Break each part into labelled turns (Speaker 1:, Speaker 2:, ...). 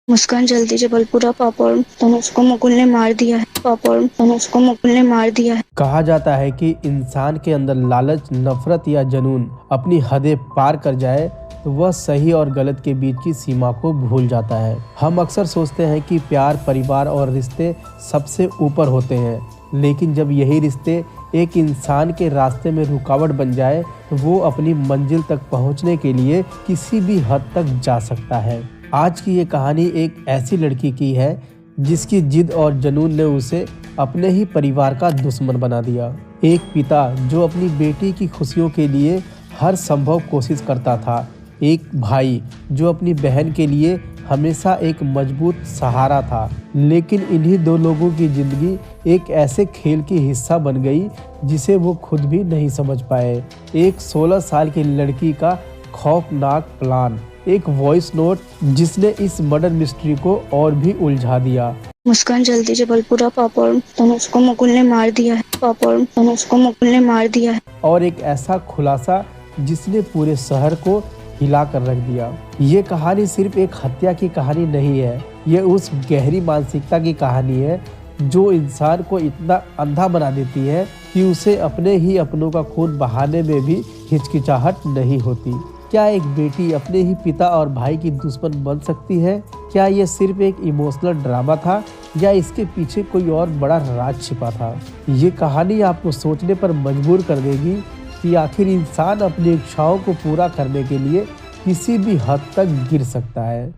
Speaker 1: मुस्कान जल्दी जबलपुरा पापड़ तनुज को मुकुल ने मार दिया है। पापड़ तनुज को मुकुल ने मार दिया है।
Speaker 2: कहा जाता है कि इंसान के अंदर लालच, नफरत या जुनून अपनी हदें पार कर जाए तो वह सही और गलत के बीच की सीमा को भूल जाता है। हम अक्सर सोचते हैं कि प्यार, परिवार और रिश्ते सबसे ऊपर होते हैं, लेकिन जब यही रिश्ते एक इंसान के रास्ते में रुकावट बन जाए तो वो अपनी मंजिल तक पहुंचने के लिए किसी भी हद तक जा सकता है। आज की ये कहानी एक ऐसी लड़की की है जिसकी जिद और जुनून ने उसे अपने ही परिवार का दुश्मन बना दिया। एक पिता जो अपनी बेटी की खुशियों के लिए हर संभव कोशिश करता था, एक भाई जो अपनी बहन के लिए हमेशा एक मजबूत सहारा था, लेकिन इन्हीं दो लोगों की जिंदगी एक ऐसे खेल की हिस्सा बन गई जिसे वो खुद भी नहीं समझ पाए। एक 16 साल की लड़की का खौफनाक प्लान, एक वॉइस नोट जिसने इस मर्डर मिस्ट्री को और भी उलझा दिया।
Speaker 1: मुस्कान जल्दी जबलपुरा पापड़ तनुज को मुकुल ने मार दिया है। पापड़ तनुज को मुकुल ने मार दिया है।
Speaker 2: और एक ऐसा खुलासा जिसने पूरे शहर को हिला कर रख दिया। ये कहानी सिर्फ एक हत्या की कहानी नहीं है, ये उस गहरी मानसिकता की कहानी है जो इंसान को इतना अंधा बना देती है कि उसे अपने ही अपनों का खून बहाने में भी हिचकिचाहट नहीं होती। क्या एक बेटी अपने ही पिता और भाई की दुश्मन बन सकती है? क्या ये सिर्फ एक इमोशनल ड्रामा था या इसके पीछे कोई और बड़ा राज छिपा था? ये कहानी आपको सोचने पर मजबूर कर देगी कि आखिर इंसान अपनी इच्छाओं को पूरा करने के लिए किसी भी हद तक गिर सकता है।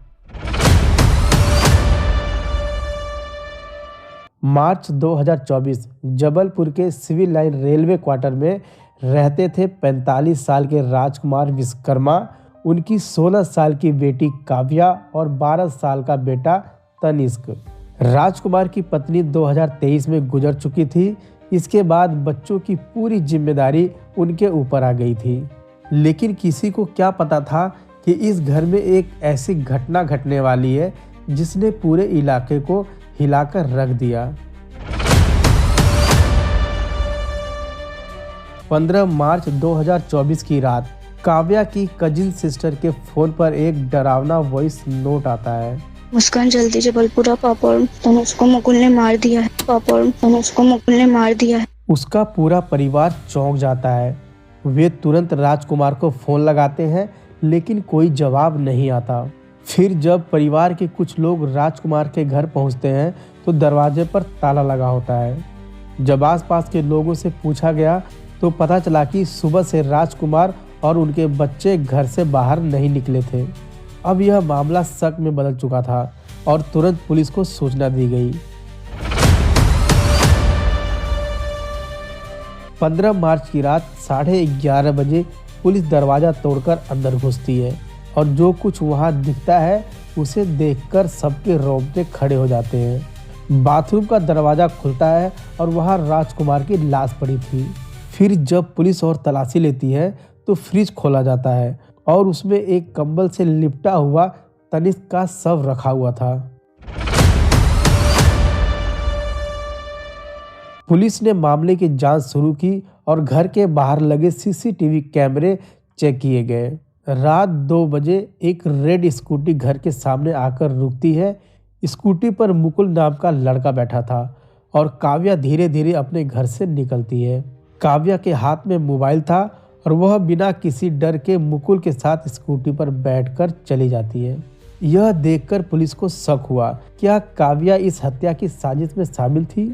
Speaker 2: मार्च 2024 जबलपुर के सिविल लाइन रेलवे क्वार्टर में रहते थे 45 साल के राजकुमार विश्वकर्मा, उनकी 16 साल की बेटी काव्या और 12 साल का बेटा तनिष्क। राजकुमार की पत्नी 2023 में गुजर चुकी थी। इसके बाद बच्चों की पूरी जिम्मेदारी उनके ऊपर आ गई थी, लेकिन किसी को क्या पता था कि इस घर में एक ऐसी घटना घटने वाली है जिसने पूरे इलाके को हिलाकर रख दिया। 15 मार्च 2024 की रात काव्या की कजिन सिस्टर के फोन पर एक डरावना वॉइस नोट आता है।
Speaker 1: मुस्कान जल्दी जबलपुरा पापड़ तनुज को मुकुल ने मार दिया है। पापड़ तनुज को मुकुल ने मार दिया है।
Speaker 2: उसका पूरा परिवार चौंक जाता है। वे तुरंत राजकुमार को फोन लगाते हैं, लेकिन कोई जवाब नहीं आता। फिर जब परिवार के कुछ लोग राजकुमार के घर पहुंचते हैं तो दरवाजे पर ताला लगा होता है। जब आसपास के लोगों से पूछा गया तो पता चला कि सुबह से राजकुमार और उनके बच्चे घर से बाहर नहीं निकले थे। अब यह मामला शक में बदल चुका था और तुरंत पुलिस को सूचना दी गई। 15 मार्च की रात 11:30 बजे पुलिस दरवाजा तोड़कर अंदर घुसती है और जो कुछ वहां दिखता है उसे देखकर सबके रोंगटे खड़े हो जाते हैं। बाथरूम का दरवाजा खुलता है और वहां राजकुमार की लाश पड़ी थी। फिर जब पुलिस और तलाशी लेती है तो फ्रिज खोला जाता है और उसमें एक कंबल से लिपटा हुआ तनिष्क का शव रखा हुआ था। पुलिस ने मामले की जांच शुरू की और घर के बाहर लगे सीसीटीवी कैमरे चेक किए गए। रात 2 बजे एक रेड स्कूटी घर के सामने आकर रुकती है। स्कूटी पर मुकुल नाम का लड़का बैठा था और काव्या धीरे धीरे अपने घर से निकलती है। काव्या के हाथ में मोबाइल था और वह बिना किसी डर के मुकुल के साथ स्कूटी पर बैठकर चली जाती है। यह देखकर पुलिस को शक हुआ, क्या काव्या इस हत्या की साजिश में शामिल थी?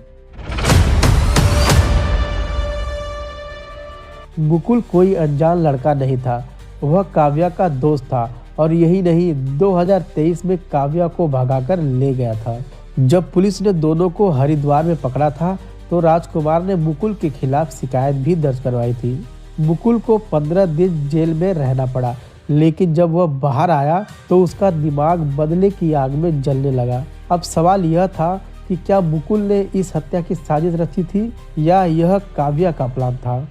Speaker 2: मुकुल कोई अनजान लड़का नहीं था, वह काव्या का दोस्त था और यही नहीं, 2023 में काव्या को भगाकर ले गया था। जब पुलिस ने दोनों को हरिद्वार में पकड़ा था तो राजकुमार ने मुकुल के खिलाफ शिकायत भी दर्ज करवाई थी। मुकुल को 15 दिन जेल में रहना पड़ा, लेकिन जब वह बाहर आया तो उसका दिमाग बदले की आग में जलने लगा। अब सवाल यह था कि क्या मुकुल ने इस हत्या की साजिश रची थी या यह काव्या का प्लान था?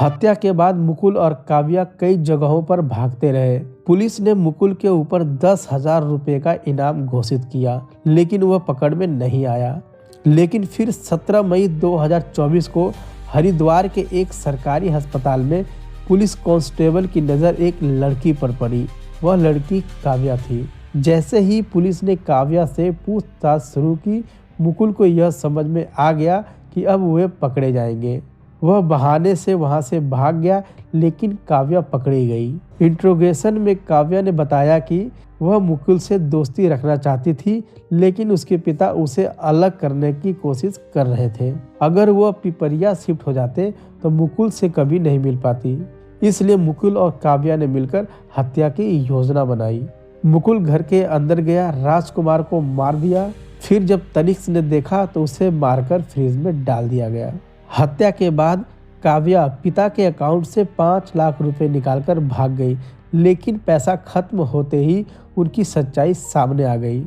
Speaker 2: हत्या के बाद मुकुल और काव्या कई जगहों पर भागते रहे। पुलिस ने मुकुल के ऊपर 10,000 रुपये का इनाम घोषित किया, लेकिन वह पकड़ में नहीं आया। लेकिन फिर 17 मई 2024 को हरिद्वार के एक सरकारी अस्पताल में पुलिस कांस्टेबल की नज़र एक लड़की पर पड़ी। वह लड़की काव्या थी। जैसे ही पुलिस ने काव्या से पूछताछ शुरू की, मुकुल को यह समझ में आ गया कि अब वे पकड़े जाएंगे। वह बहाने से वहां से भाग गया, लेकिन काव्या पकड़ी गई। इंट्रोगेशन में काव्या ने बताया कि वह मुकुल से दोस्ती रखना चाहती थी, लेकिन उसके पिता उसे अलग करने की कोशिश कर रहे थे। अगर वह पिपरिया शिफ्ट हो जाते तो मुकुल से कभी नहीं मिल पाती। इसलिए मुकुल और काव्या ने मिलकर हत्या की योजना बनाई। मुकुल घर के अंदर गया, राजकुमार को मार दिया। फिर जब तनिष्क ने देखा तो उसे मारकर फ्रिज में डाल दिया गया। हत्या के बाद काव्या पिता के अकाउंट से 5 लाख रुपए निकालकर भाग गई, लेकिन पैसा खत्म होते ही उनकी सच्चाई सामने आ गई।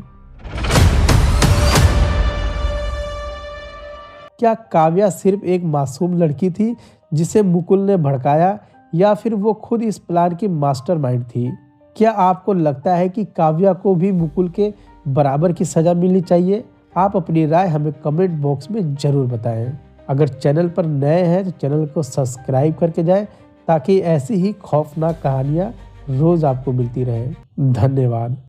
Speaker 2: क्या काव्या सिर्फ एक मासूम लड़की थी जिसे मुकुल ने भड़काया, या फिर वो खुद इस प्लान की मास्टरमाइंड थी? क्या आपको लगता है कि काव्या को भी मुकुल के बराबर की सजा मिलनी चाहिए? आप अपनी राय हमें कमेंट बॉक्स में जरूर बताएं। अगर चैनल पर नए हैं तो चैनल को सब्सक्राइब करके जाएं, ताकि ऐसी ही खौफनाक कहानियां रोज आपको मिलती रहे। धन्यवाद।